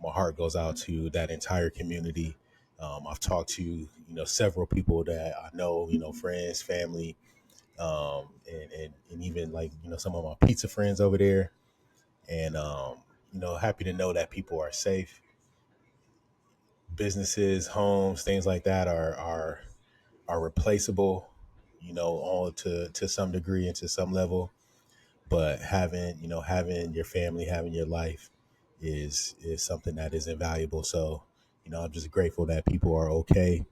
my heart goes out to that entire community. I've talked to, several people that I know, friends, family, and even like, some of my pizza friends over there. And, happy to know that people are safe. Businesses, homes, things like that are replaceable, all to some degree and to some level. But having your family, having your life is something that is invaluable. So, I'm just grateful that people are okay.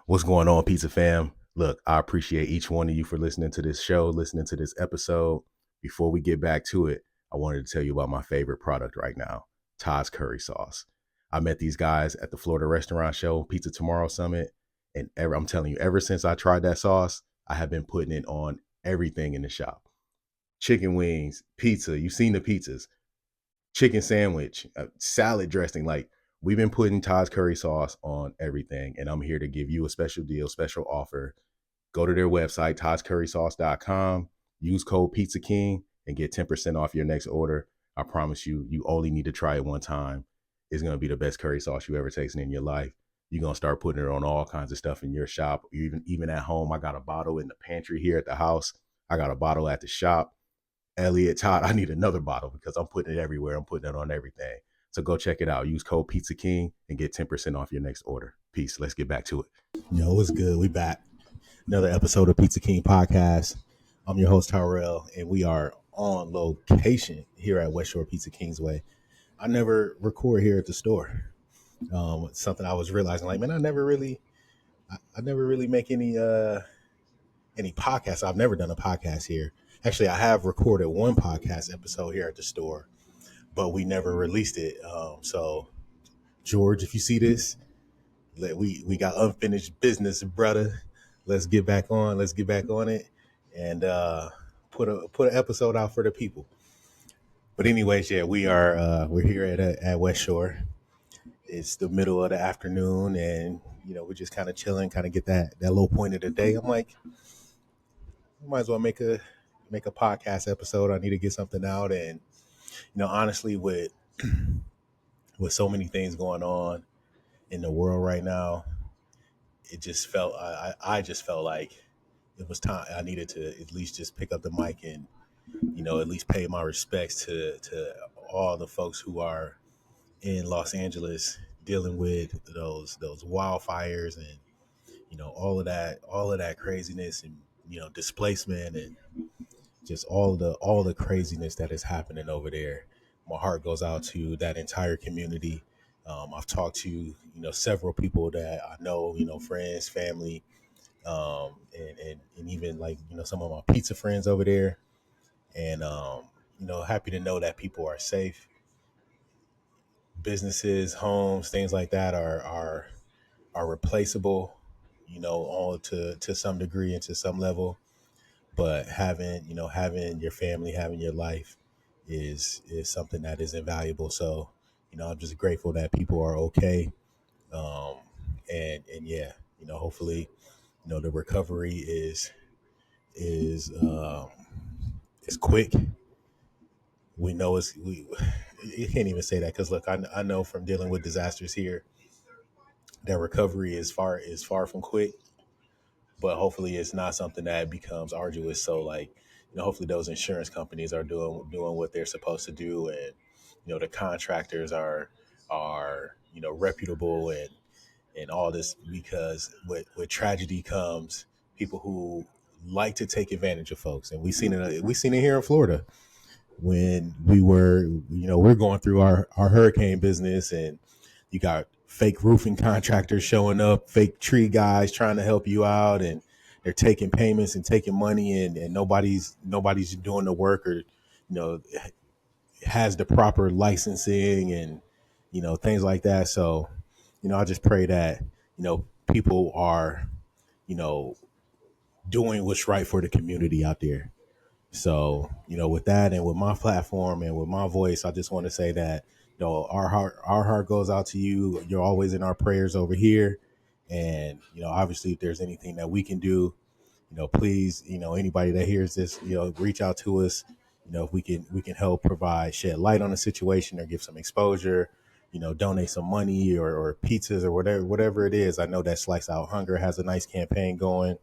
What's going on, Pizza Fam? Look, I appreciate each one of you for listening to this show, listening to this episode. Before we get back to it, I wanted to tell you about my favorite product right now, Todd's Curry Sauce. I met these guys at the Florida Restaurant Show, Pizza Tomorrow Summit, and I'm telling you, ever since I tried that sauce, I have been putting it on everything in the shop. Chicken wings, pizza, you've seen the pizzas, chicken sandwich, salad dressing. Like, we've been putting Todd's curry sauce on everything, and I'm here to give you a special deal, special offer. Go to their website, toddscurrysauce.com, use code Pizza King, and get 10% off your next order. I promise you, you only need to try it one time. It's going to be the best curry sauce you ever tasted in your life. You're going to start putting it on all kinds of stuff in your shop, even at home. I got a bottle in the pantry here at the house. I got a bottle at the shop. Elliot, Todd, I need another bottle because I'm putting it everywhere. I'm putting it on everything. So go check it out. Use code Pizza King and get 10% off your next order. Peace. Let's get back to it. Yo, what's good? We back. Another episode of Pizza King Podcast. I'm your host, Tyrell, and we are on location here at West Shore Pizza Kingsway. I never record here at the store. Something I was realizing, like, man, I never really make any podcasts. I've never done a podcast here. Actually, I have recorded one podcast episode here at the store, but we never released it. So, George, if you see this, we got unfinished business, brother. Let's get back on. Let's get back on it and put an episode out for the people. But anyways, yeah, we're here at West Shore. It's the middle of the afternoon, and we're just kind of chilling, kind of get that low point of the day. I'm like, might as well make a podcast episode. I need to get something out, and honestly, with so many things going on in the world right now, it just felt I just felt like it was time. I needed to at least just pick up the mic and at least pay my respects to all the folks who are in Los Angeles dealing with those wildfires and all of that craziness and displacement and just all the craziness that is happening over there. My heart goes out to that entire community. I've talked to several people that I know, friends, family, and even like some of my pizza friends over there. And happy to know that people are safe. Businesses, homes, things like that are replaceable, all to some degree and to some level. But having your family, having your life is something that is invaluable. So, I'm just grateful that people are okay. Um, and yeah, hopefully, the recovery is is quick. We know you can't even say that because look, I know from dealing with disasters here that recovery is far from quick, but hopefully it's not something that becomes arduous. So like, hopefully those insurance companies are doing what they're supposed to do, and the contractors are reputable and all this, because with tragedy comes people who like to take advantage of folks, and we seen it here in Florida when we're going through our hurricane business, and you got fake roofing contractors showing up, fake tree guys trying to help you out, and they're taking payments and taking money, and nobody's doing the work, or has the proper licensing and things like that. So I just pray that people are doing what's right for the community out there. So, with that and with my platform and with my voice, I just want to say that, our heart goes out to you. You're always in our prayers over here. And, obviously if there's anything that we can do, please, anybody that hears this, reach out to us. If we can help provide, shed light on the situation or give some exposure, donate some money or pizzas or whatever it is. I know that Slice Out Hunger has a nice campaign going,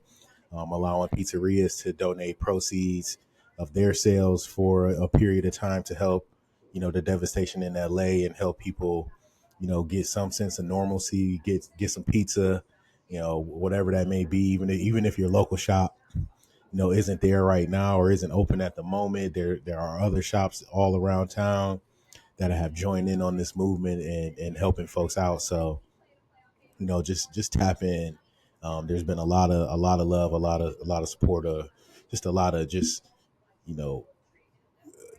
allowing pizzerias to donate proceeds of their sales for a period of time to help, the devastation in LA and help people, get some sense of normalcy, get some pizza, whatever that may be. Even if your local shop, isn't there right now or isn't open at the moment, there are other shops all around town that have joined in on this movement and helping folks out. So, just tap in. There's been a lot of love, a lot of support, just a lot of just you know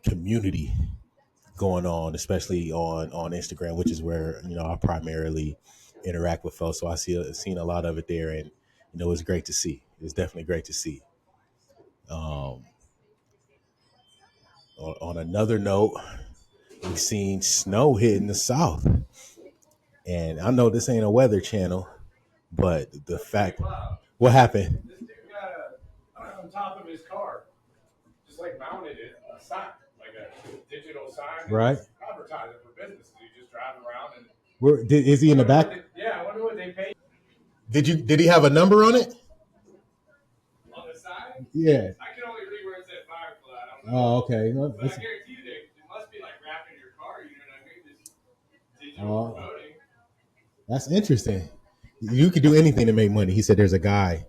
community going on, especially on Instagram, which is where I primarily interact with folks. So seen a lot of it there, and it's great to see. It's definitely great to see. Um, on another note, we've seen snow hitting the south, and I know this ain't a weather channel, but the fact, what happened? This dude got on top of his car, just like mounted it, a sign, like a digital sign, Right. advertising for businesses. You just drive around and. Is he in the back? Yeah, I wonder what they paid. Did he have a number on it? On the side? Yeah. I can only read where it said Firefly. I don't know. Oh, okay. But I guarantee you it must be like wrapped in your car. You know what I mean? Just digital promoting. That's interesting. You could do anything to make money. He said there's a guy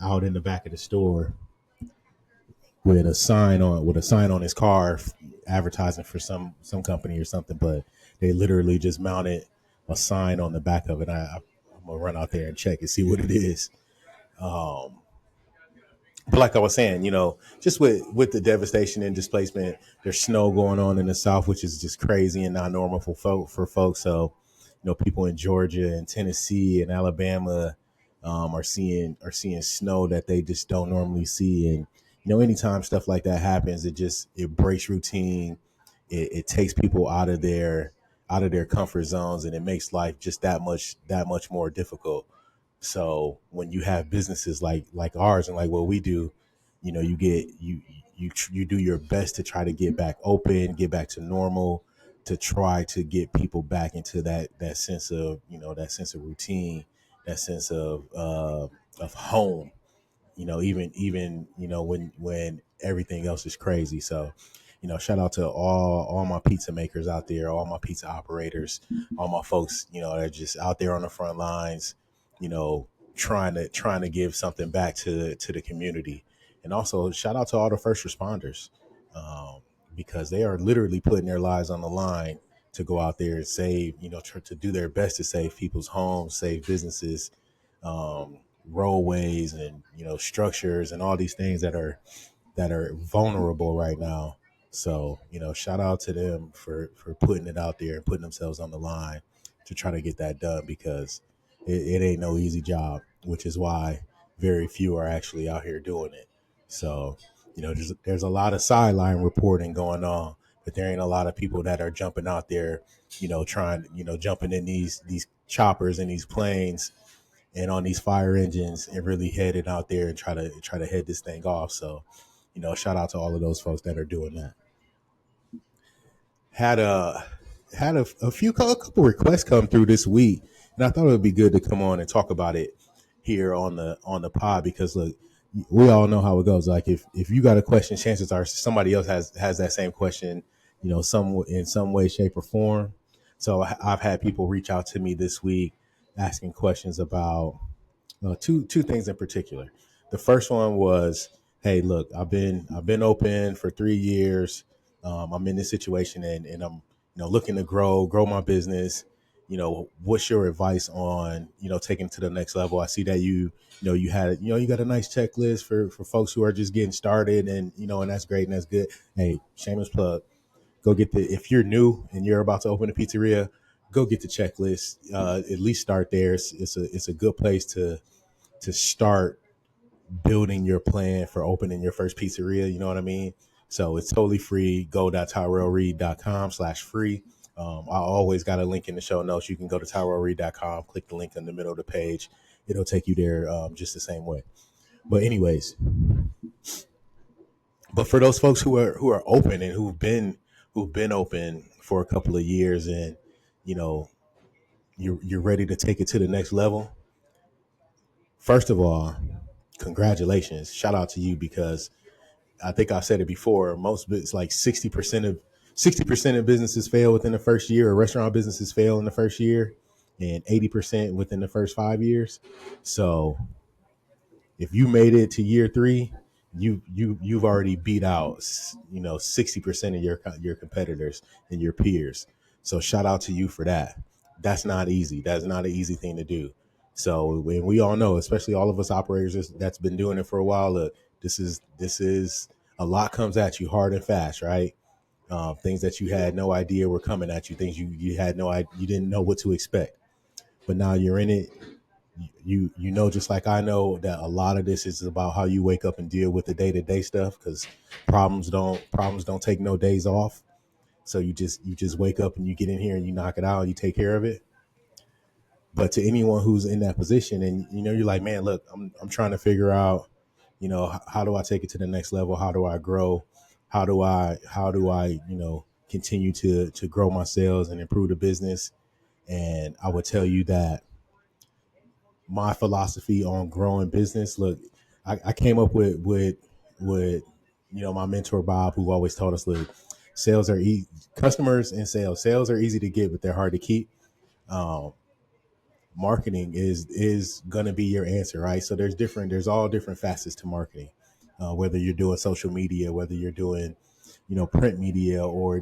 out in the back of the store with a sign on his car advertising for some company or something, but they literally just mounted a sign on the back of it. I'm gonna run out there and check and see what it is. But like I was saying, just with the devastation and displacement, there's snow going on in the south, which is just crazy and not normal for folks. So, people in Georgia and Tennessee and Alabama are seeing snow that they just don't normally see. And anytime stuff like that happens, it breaks routine. It takes people out of their comfort zones, and it makes life just that much more difficult. So when you have businesses like ours and like what we do, you do your best to try to get back open, get back to normal, to try to get people back into that sense of that sense of routine, that sense of home. Even when everything else is crazy. So, shout out to all my pizza makers out there, all my pizza operators, all my folks, that are just out there on the front lines, you know, trying to give something back to the community. And also shout out to all the first responders, um, because they are literally putting their lives on the line to go out there and save, to do their best to save people's homes, save businesses, um, roadways, and structures, and all these things that are vulnerable right now. So, shout out to them for putting it out there and putting themselves on the line to try to get that done, because it ain't no easy job, which is why very few are actually out here doing it. So, there's a lot of sideline reporting going on, but there ain't a lot of people that are jumping out there, jumping in these choppers and these planes and on these fire engines and really headed out there and try to head this thing off. So, shout out to all of those folks that are doing that. Had a couple requests come through this week, and I thought it would be good to come on and talk about it here on the pod, because look, we all know how it goes. Like if you got a question, chances are somebody else has that same question, some in some way, shape, or form. So I've had people reach out to me this week asking questions about two things in particular. The first one was, "Hey, look, I've been open for 3 years. I'm in this situation, and I'm looking to grow my business. What's your advice on taking it to the next level? I see that you got a nice checklist for folks who are just getting started, and that's great and that's good. Hey, shameless plug, go get the if you're new and you're about to open a pizzeria, go get the checklist. At least start there. It's a good place to start building your plan for opening your first pizzeria. You know what I mean? So it's totally free. Go.tyrellreed.com/free. I always got a link in the show notes. You can go to tyroreed.com, click the link in the middle of the page. It'll take you there just the same way. But anyways, but for those folks who are open and who've been open for a couple of years, and you know you're ready to take it to the next level. First of all, congratulations! Shout out to you, because I think I've said it before. Most of it's like 60% of businesses fail within the first year, or restaurant businesses fail in the first year, and 80% within the first 5 years. So if you made it to year three, you've already beat out 60% of your competitors and your peers. So shout out to you for that. That's not easy. That's not an easy thing to do. So when we all know, especially all of us operators that's been doing it for a while, this is a lot comes at you hard and fast, right? Things that you had no idea were coming at you, things you had no idea, you didn't know what to expect, but now you're in it. You know, just like I know, that a lot of this is about how you wake up and deal with the day-to-day stuff, because problems don't take no days off. So you just wake up and you get in here and you knock it out and you take care of it. But to anyone who's in that position, and you're like, man, look, I'm trying to figure out, how do I take it to the next level? How do I grow? How do I continue to grow my sales and improve the business? And I would tell you that my philosophy on growing business. Look, I came up with my mentor Bob, who always told us, look, sales are customers and sales are easy to get, but they're hard to keep. Um, Marketing is going to be your answer, right? So there's all different facets to marketing. Whether you're doing social media, whether you're doing print media, or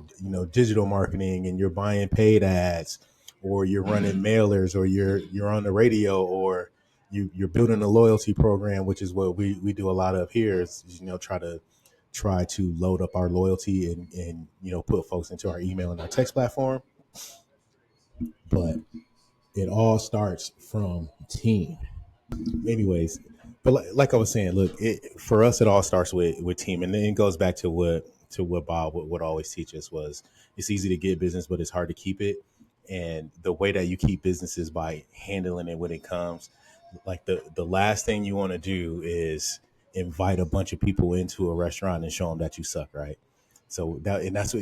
digital marketing, and you're buying paid ads, or you're running mailers, or you're on the radio, or you're building a loyalty program, which is what we do a lot of here, is try to load up our loyalty, and put folks into our email and our text platform. But it all starts from team. Anyways, but like I was saying, look, for us, it all starts with team, and then it goes back to what Bob would always teach us was, it's easy to get business, but it's hard to keep it. And the way that you keep business is by handling it when it comes. Like the last thing you want to do is invite a bunch of people into a restaurant and show them that you suck, right? So that's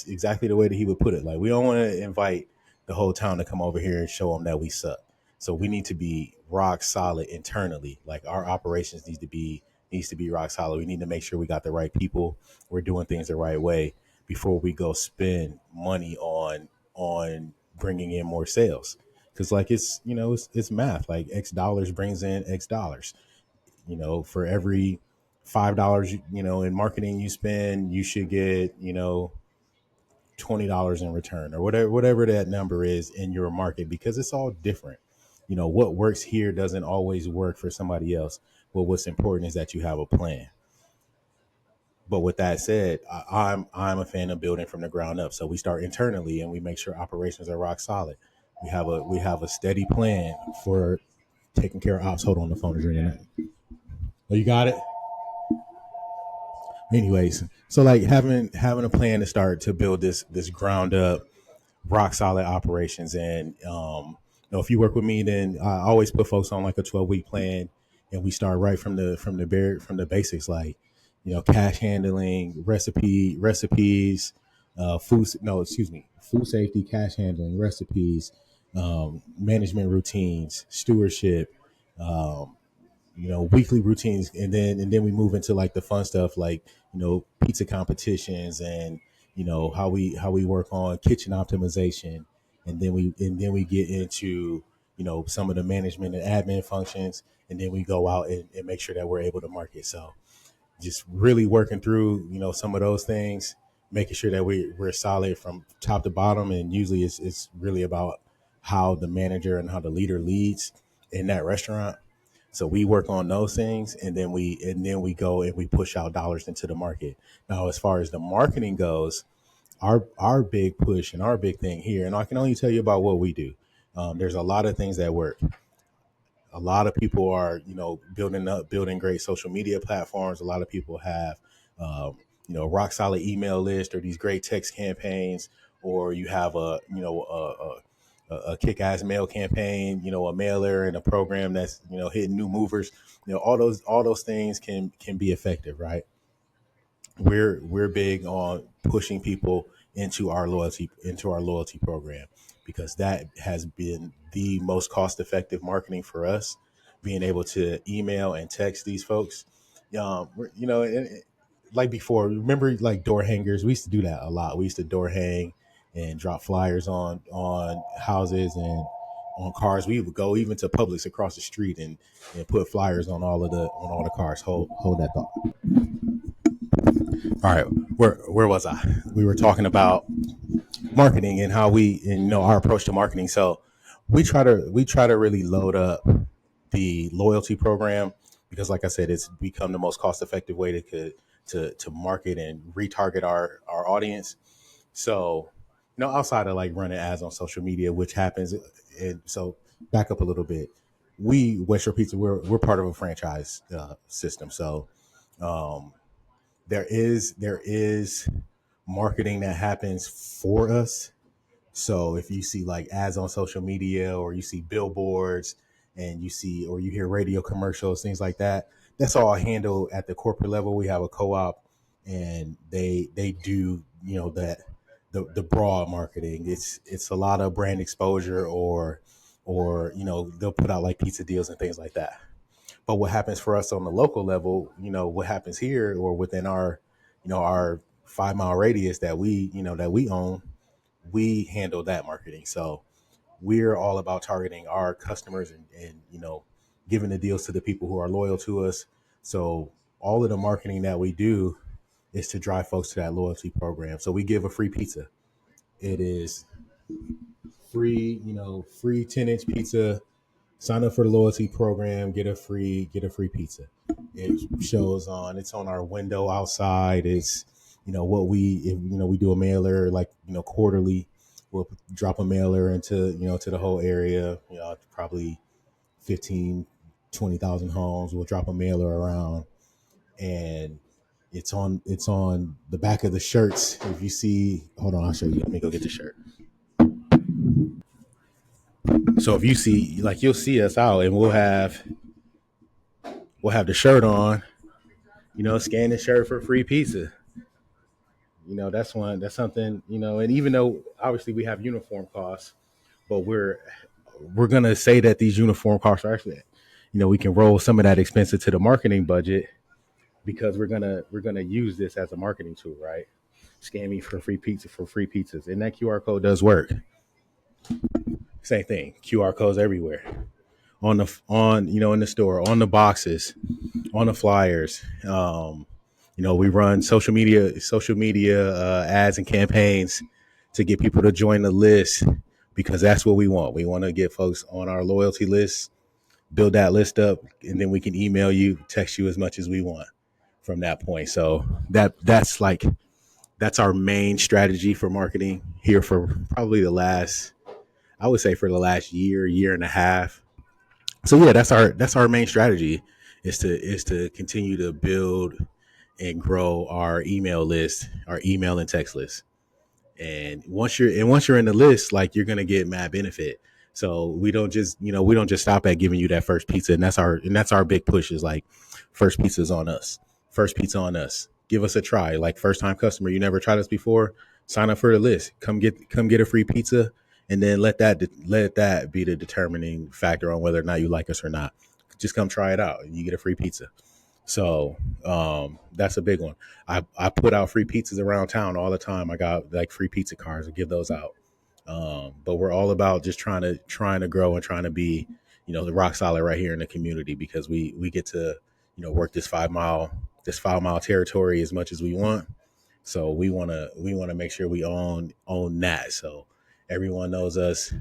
exactly the way that he would put it. Like, we don't want to invite the whole town to come over here and show them that we suck. So we need to be rock solid internally. Like, our operations needs to be rock solid. We need to make sure we got the right people. We're doing things the right way before we go spend money on bringing in more sales. Because, like, it's math. Like, X dollars brings in X dollars. For every $5 in marketing you spend, you should get $20 in return, or whatever that number is in your market, because it's all different. What works here doesn't always work for somebody else. But what's important is that you have a plan. But with that said, I'm a fan of building from the ground up. So we start internally, and we make sure operations are rock solid. We have a steady plan for taking care of ops. Hold on, the phone is ringing. Oh, you got it. Anyways, so, like, having a plan to start to build this ground up, rock solid operations. And if you work with me, then I always put folks on like a 12-week plan, and we start right from the basics, like cash handling, recipes, food no excuse me food safety, cash handling, recipes, management routines, stewardship, um, weekly routines. And then we move into like the fun stuff, like pizza competitions, and how we work on kitchen optimization. And then we get into some of the management and admin functions, and then we go out and make sure that we're able to market. So just really working through some of those things, making sure that we're solid from top to bottom. And usually it's really about how the manager and how the leader leads in that restaurant. So we work on those things, and then we go and we push out dollars into the market. Now, as far as the marketing goes, our big push and our big thing here, and I can only tell you about what we do. There's a lot of things that work. A lot of people are building great social media platforms. A lot of people have rock solid email list, or these great text campaigns, or you have a kick-ass mail campaign, a mailer and a program that's hitting new movers. All those things can be effective, right? We're big on pushing people into our loyalty program, because that has been the most cost effective marketing for us, being able to email and text these folks. Like before, remember, like door hangers, we used to do that a lot. We used to door hang and drop flyers on houses and on cars. We would go even to Publix across the street and put flyers on all the cars. Hold that thought. All right, where was I? We were talking about marketing and how our approach to marketing. So we try to really load up the loyalty program, because, like I said, it's become the most cost effective way to market and retarget our audience. So, outside of like running ads on social media, which happens, and so back up a little bit, we West Shore Pizza, we're part of a franchise system. So um, there is marketing that happens for us. So if you see like ads on social media, or you see billboards, and you see or you hear radio commercials, things like that, that's all handled at the corporate level. We have a co-op, and they do that the broad marketing. It's a lot of brand exposure, or they'll put out like pizza deals and things like that. But what happens for us on the local level, what happens here or within our 5 mile radius that we own, we handle that marketing. So we're all about targeting our customers, and giving the deals to the people who are loyal to us. So all of the marketing that we do is to drive folks to that loyalty program. So we give a free pizza. It is free 10-inch pizza. Sign up for the loyalty program, get a free pizza. It shows it's on our window outside. It's what we do a mailer like quarterly. We'll drop a mailer to the whole area. Probably 15, 20,000 homes. We'll drop a mailer around, and it's on the back of the shirts. If you see, hold on, I'll show you. Let me go get the shirt. So if you see, like, you'll see us out, and we'll have the shirt on. Scan the shirt for free pizza. That's something. And even though obviously we have uniform costs, but we're gonna say that these uniform costs are actually, we can roll some of that expense into the marketing budget, because we're gonna use this as a marketing tool, right? Scan me for free pizza for free pizzas, and that QR code does work. Same thing, QR codes everywhere, in the store, on the boxes, on the flyers. We run social media ads and campaigns to get people to join the list, because that's what we want. We want to get folks on our loyalty list, build that list up, and then we can email you, text you as much as we want from that point. So that's our main strategy for marketing here for probably I would say for the last year and a half. So yeah, that's our main strategy, is to continue to build and grow our email list, our email and text list. And once you're in the list, like, you're gonna get mad benefit. So we don't just stop at giving you that first pizza, and that's our big push, is like, first pizza's on us. First pizza on us. Give us a try. Like, first time customer, you never tried us before, sign up for the list. Come get a free pizza, and then let that be the determining factor on whether or not you like us or not. Just come try it out, and you get a free pizza. So that's a big one. I put out free pizzas around town all the time. I got like free pizza cards. I give those out. But we're all about just trying to grow and trying to be, the rock solid right here in the community, because we get to, work this 5 mile territory as much as we want. So we wanna make sure we own that. So everyone knows us.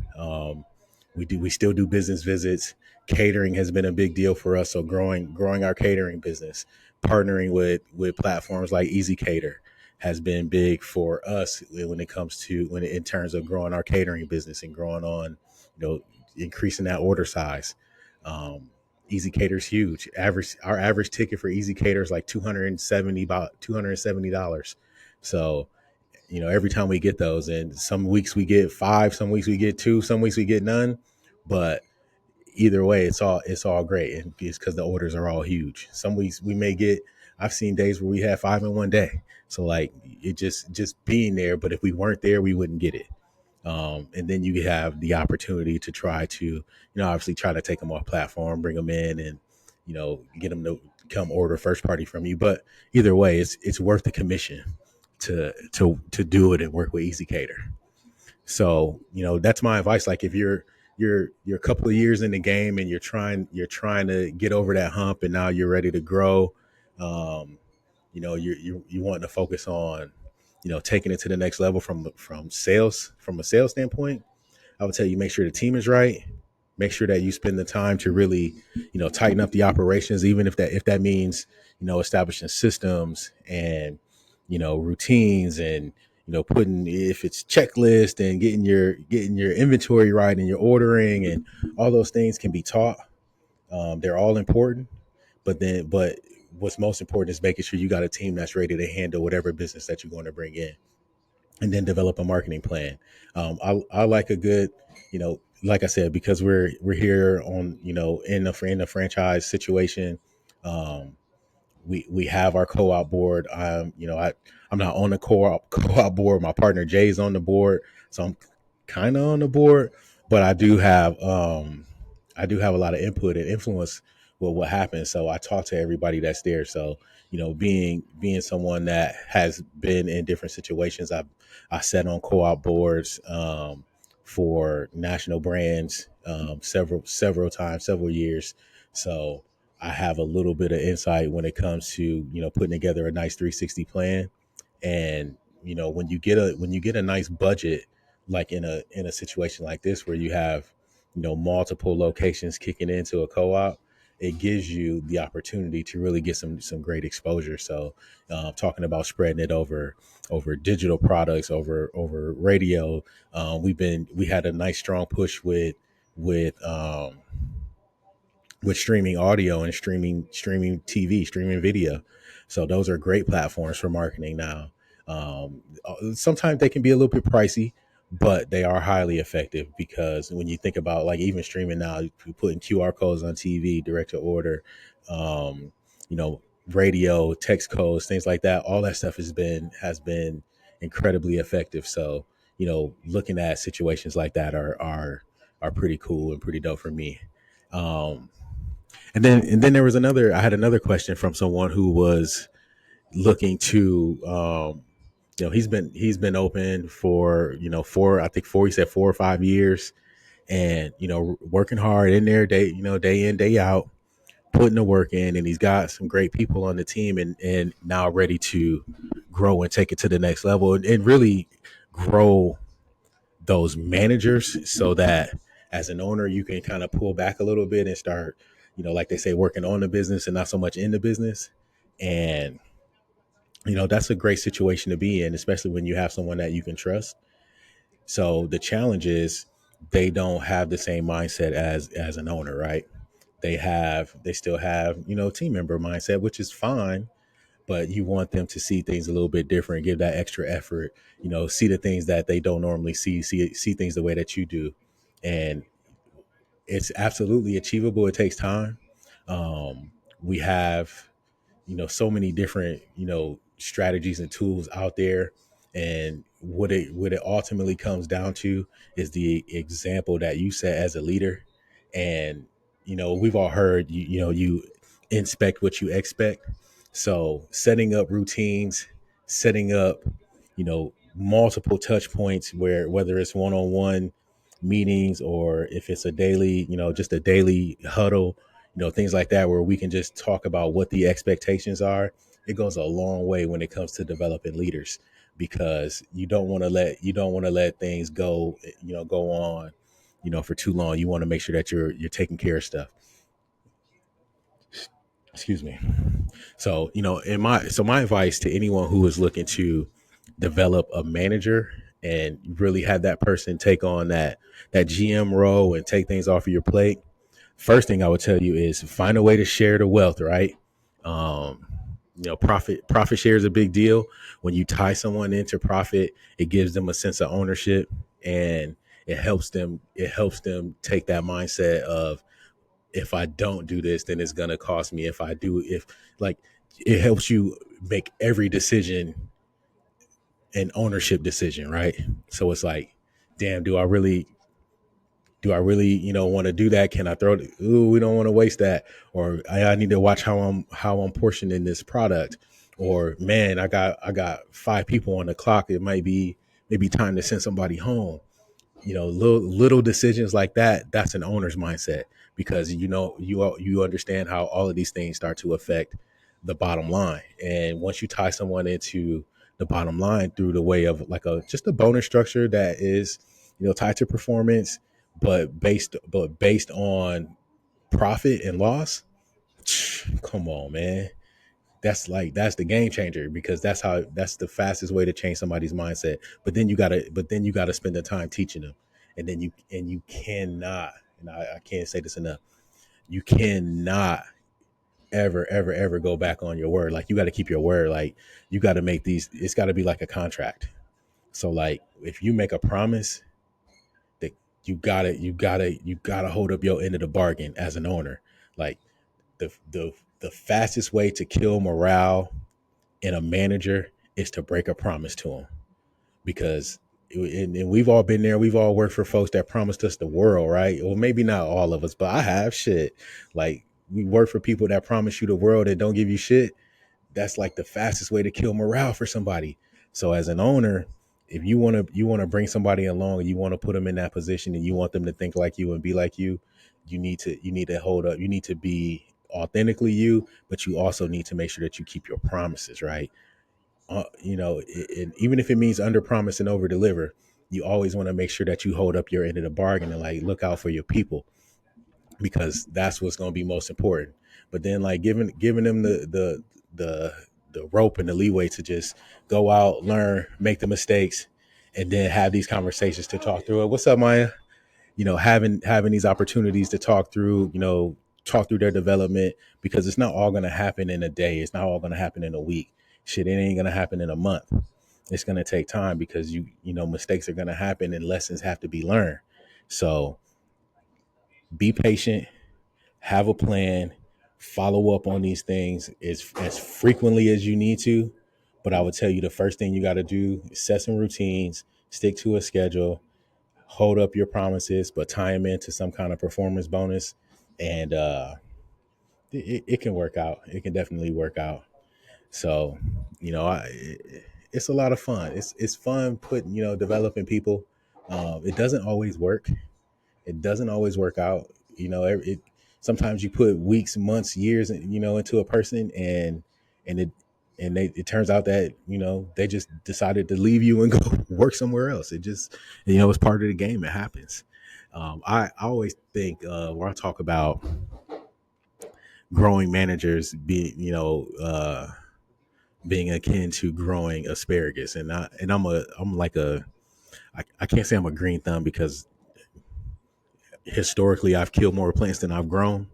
We still do business visits. Catering has been a big deal for us. So growing our catering business, partnering with platforms like Easy Cater has been big for us when it comes to in terms of growing our catering business and growing on, increasing that order size. Um, Easy Cater's huge. Our average ticket for Easy Cater is like 270 about $270. So every time we get those, and some weeks we get five, some weeks we get two, some weeks we get none. But either way, it's all great, and it's because the orders are all huge. Some weeks we may get. I've seen days where we had five in one day. So like it just being there. But if we weren't there, we wouldn't get it. And then you have the opportunity to try to, obviously try to take them off platform, bring them in, and get them to come order first party from you. But either way, it's worth the commission to do it and work with Easy Cater. So, that's my advice. Like if you're a couple of years in the game and you're trying to get over that hump and now you're ready to grow, you want to focus on, taking it to the next level from a sales standpoint. I would tell you make sure the team is right. Make sure that you spend the time to really, tighten up the operations, even if that means, establishing systems and, routines and, putting if it's checklist and getting your inventory right and your ordering and all those things can be taught. They're all important, but what's most important is making sure you got a team that's ready to handle whatever business that you're going to bring in, and then develop a marketing plan. I like a good, like I said, because we're here on, in the franchise situation. Um, we have our co-op board. I'm not on the co-op board. My partner Jay's on the board, so I'm kind of on the board, but I do have a lot of input and influence with what happens. So I talk to everybody that's there. So being someone that has been in different situations, I sat on co-op boards for national brands several times, several years. So I have a little bit of insight when it comes to putting together a nice 360 plan. And when you get a nice budget, like in a situation like this where you have multiple locations kicking into a co-op, it gives you the opportunity to really get some great exposure. So talking about spreading it over digital products, over radio. We had a nice strong push with streaming audio and streaming TV, streaming video. So those are great platforms for marketing now. Sometimes they can be a little bit pricey, but they are highly effective because when you think about like even streaming now, you putting QR codes on TV, direct to order, um, you know, radio, text codes, things like that. All that stuff has been incredibly effective. So looking at situations like that are pretty cool and pretty dope for me. Um, and then there was another. I had another question from someone who was looking to. He's been open for I think four. He said 4 or 5 years, and working hard in there day in day out, putting the work in, and he's got some great people on the team, and now ready to grow and take it to the next level and really grow those managers so that as an owner you can kind of pull back a little bit and start like they say working on the business and not so much in the business. And that's a great situation to be in, especially when you have someone that you can trust. So the challenge is they don't have the same mindset as an owner, right? They still have team member mindset, which is fine, but you want them to see things a little bit different, give that extra effort, see the things that they don't normally see things the way that you do. And it's absolutely achievable. It takes time. We have so many different strategies and tools out there, and what it ultimately comes down to is the example that you set as a leader. And we've all heard you inspect what you expect. So setting up routines, setting up multiple touch points, where whether it's one-on-one meetings or if it's a daily just a daily huddle, things like that, where we can just talk about what the expectations are. It goes a long way when it comes to developing leaders, because you don't want to let things go on for too long. You want to make sure that you're taking care of stuff. Excuse me. So my advice to anyone who is looking to develop a manager and really have that person take on that GM role and take things off of your plate. First thing I would tell you is find a way to share the wealth, right? Um, Profit share is a big deal. When you tie someone into profit, it gives them a sense of ownership, and it helps them take that mindset of, if I don't do this, then it's gonna cost me. If I do, if like it helps you make every decision an ownership decision, right? So it's like, damn, do I really, want to do that? Can I throw it? Ooh, we don't want to waste that. Or I need to watch how I'm portioning this product. Or man, I got 5 people on the clock. It might be maybe time to send somebody home. Little decisions like that. That's an owner's mindset, because you understand how all of these things start to affect the bottom line. And once you tie someone into the bottom line through the way of like just a bonus structure that is tied to performance, but based on profit and loss. Come on, man. That's the game changer, because that's the fastest way to change somebody's mindset. But then you gotta spend the time teaching them. And you cannot, and I can't say this enough, you cannot ever go back on your word. Like, you got to keep your word. Like, you got to make these, it's got to be like a contract. So like, if you make a promise, that you gotta hold up your end of the bargain as an owner. Like, the fastest way to kill morale in a manager is to break a promise to them. Because and we've all been there. We've all worked for folks that promised us the world, right? Well, maybe not all of us, but I have. Shit, like, we work for people that promise you the world and don't give you shit. That's like the fastest way to kill morale for somebody. So as an owner, if you want to bring somebody along, and you want to put them in that position, and you want them to think like you and be like you need to hold up. You need to be authentically you, but you also need to make sure that you keep your promises, right? And even if it means under promise and over deliver, you always want to make sure that you hold up your end of the bargain, and like, look out for your people, because that's what's going to be most important. But then, like, giving them the rope and the leeway to just go out, learn, make the mistakes, and then have these conversations to talk through it. What's up, Maya? Having these opportunities to talk through their development, because it's not all going to happen in a day. It's not all going to happen in a week. Shit, it ain't going to happen in a month. It's going to take time, because mistakes are going to happen and lessons have to be learned. So be patient, have a plan, follow up on these things as frequently as you need to. But I would tell you, the first thing you got to do is set some routines, stick to a schedule, hold up your promises, but tie them into some kind of performance bonus. And it can work out. It can definitely work out. So, it's a lot of fun. It's fun putting, developing people. It doesn't always work. It doesn't always work out. Sometimes you put weeks, months, years, into a person, and it turns out that they just decided to leave you and go work somewhere else. It just, it's part of the game. It happens. I always think, when I talk about growing managers, being akin to growing asparagus, I'm like I can't say I'm a green thumb, because historically I've killed more plants than I've grown,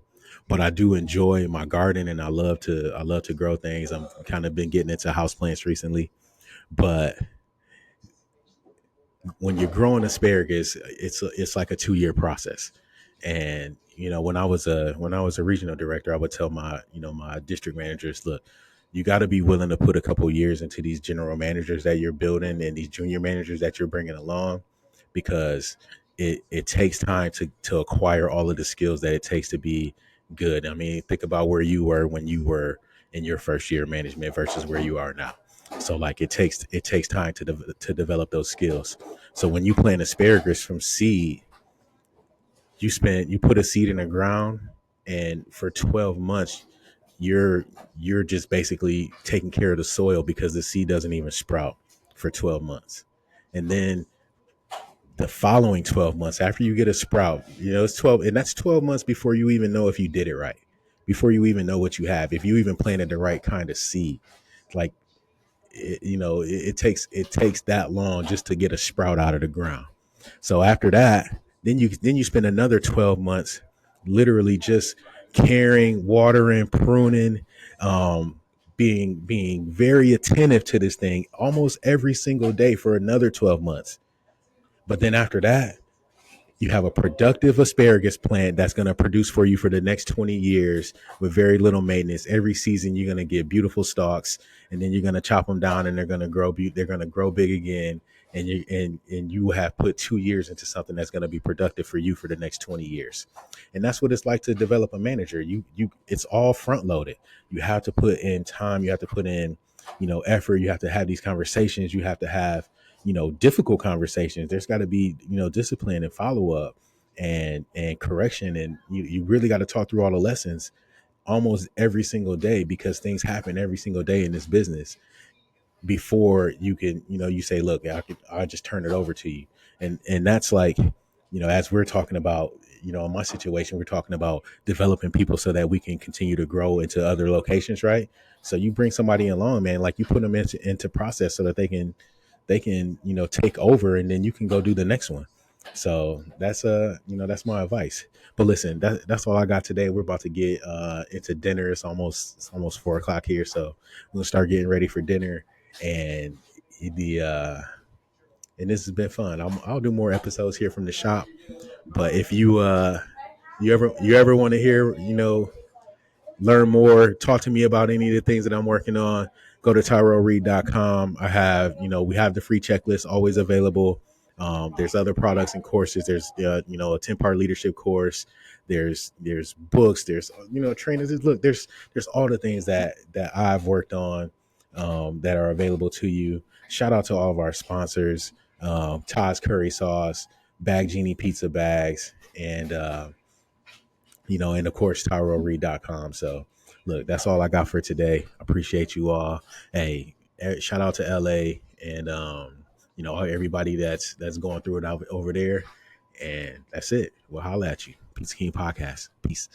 but I do enjoy my garden, and I love to grow things. I'm kind of been getting into house plants recently, but when you're growing asparagus, it's like a 2-year process. And when I was a regional director, I would tell my district managers, look, you got to be willing to put a couple years into these general managers that you're building and these junior managers that you're bringing along, because it takes time to acquire all of the skills that it takes to be good. I mean, think about where you were when you were in your first year of management versus where you are now. So like, it takes time to develop those skills. So when you plant asparagus from seed, you put a seed in the ground, and for 12 months you're you're just basically taking care of the soil, because the seed doesn't even sprout for 12 months. And then the following 12 months after you get a sprout, it's 12, and that's 12 months before you even know if you did it right, before you even know what you have, if you even planted the right kind of seed. Like, it takes that long just to get a sprout out of the ground. So after that, then you spend another 12 months literally just caring, watering, pruning, um, being very attentive to this thing almost every single day for another 12 months. But then after that, you have a productive asparagus plant that's going to produce for you for the next 20 years with very little maintenance. Every season, you're going to get beautiful stalks, and then you're going to chop them down, and they're going to grow. They're going to grow big again, and you have put 2 years into something that's going to be productive for you for the next 20 years. And that's what it's like to develop a manager. It's all front loaded. You have to put in time. You have to put in, effort. You have to have these conversations. You have to have difficult conversations. There's got to be discipline and follow up and correction, and you really got to talk through all the lessons almost every single day, because things happen every single day in this business before you can you say, look, I just turn it over to you. And that's like, as we're talking about, in my situation, we're talking about developing people so that we can continue to grow into other locations, right? So you bring somebody along, man, like you put them into process so that they can take over, and then you can go do the next one. So that's my advice. But listen, that's all I got today. We're about to get into dinner. It's almost 4 o'clock here, so we're gonna start getting ready for dinner. And the and this has been fun. I'll do more episodes here from the shop. But if you ever want to hear, learn more, talk to me about any of the things that I'm working on, go to tyroreed.com. We have the free checklist always available. There's other products and courses. There's, a 10-part leadership course. There's books. There's, trainers. Look, there's all the things that I've worked on, that are available to you. Shout out to all of our sponsors, Todd's Curry Sauce, Bag Genie Pizza Bags, and of course, tyroreed.com. So, look, that's all I got for today. Appreciate you all. Hey, shout out to LA and, everybody that's going through it over there. And that's it. We'll holla at you. Pizza King Podcast. Peace.